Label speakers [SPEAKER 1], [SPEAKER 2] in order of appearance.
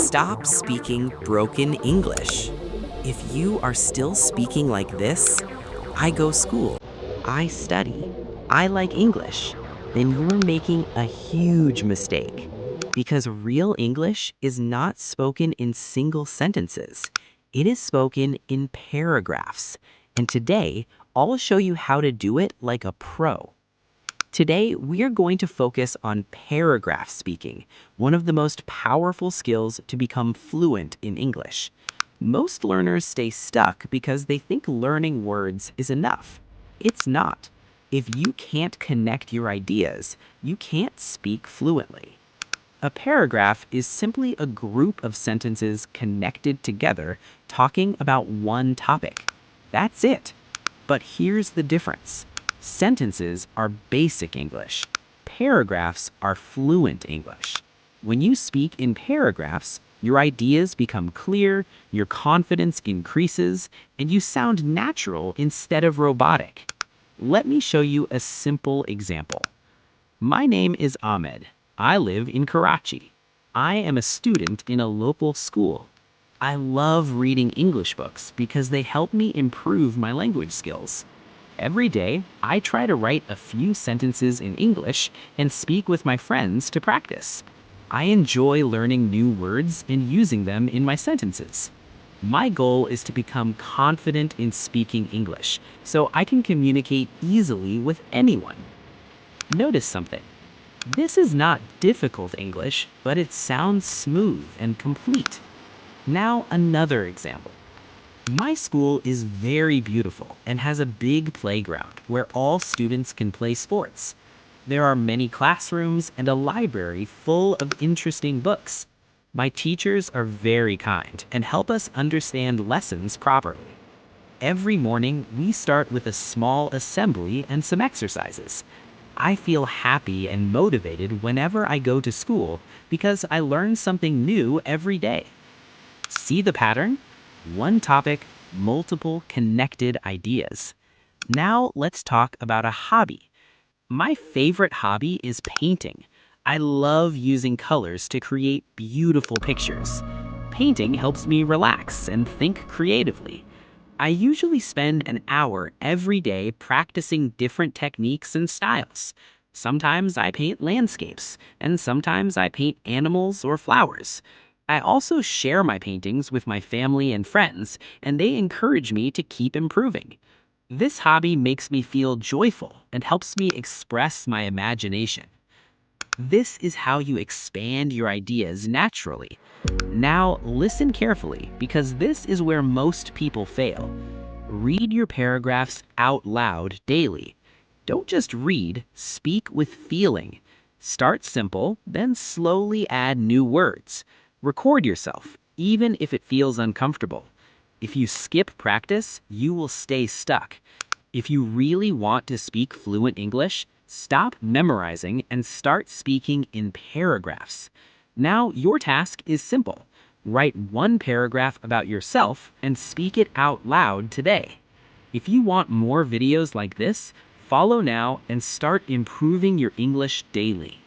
[SPEAKER 1] Stop speaking broken English. If you are still speaking like this, I go school, I study, I like English, then you're making a huge mistake. Because real English is not spoken in single sentences. It is spoken in paragraphs. And today, I'll show you how to do it like a pro. Today, we are going to focus on paragraph speaking, one of the most powerful skills to become fluent in English. Most learners stay stuck because they think learning words is enough. It's not. If you can't connect your ideas, you can't speak fluently. A paragraph is simply a group of sentences connected together talking about one topic. That's it. But here's the difference. Sentences are basic English. Paragraphs are fluent English. When you speak in paragraphs, your ideas become clear, your confidence increases, and you sound natural instead of robotic. Let me show you a simple example. My name is Ahmed. I live in Karachi. I am a student in a local school. I love reading English books because they help me improve my language skills. Every day, I try to write a few sentences in English and speak with my friends to practice. I enjoy learning new words and using them in my sentences. My goal is to become confident in speaking English so I can communicate easily with anyone. Notice something. This is not difficult English, but it sounds smooth and complete. Now another example. My school is very beautiful and has a big playground where all students can play sports. There are many classrooms and a library full of interesting books. My teachers are very kind and help us understand lessons properly. Every morning, we start with a small assembly and some exercises. I feel happy and motivated whenever I go to school because I learn something new every day. See the pattern? One topic, multiple connected ideas. Now let's talk about a hobby. My favorite hobby is painting. I love using colors to create beautiful pictures. Painting helps me relax and think creatively. I usually spend an hour every day practicing different techniques and styles. Sometimes I paint landscapes, and sometimes I paint animals or flowers. I also share my paintings with my family and friends, and they encourage me to keep improving. This hobby makes me feel joyful and helps me express my imagination. This is how you expand your ideas naturally. Now listen carefully because this is where most people fail. Read your paragraphs out loud daily. Don't just read, speak with feeling. Start simple, then slowly add new words. Record yourself, even if it feels uncomfortable. If you skip practice, you will stay stuck. If you really want to speak fluent English, stop memorizing and start speaking in paragraphs. Now your task is simple. Write one paragraph about yourself and speak it out loud today. If you want more videos like this, follow now and start improving your English daily.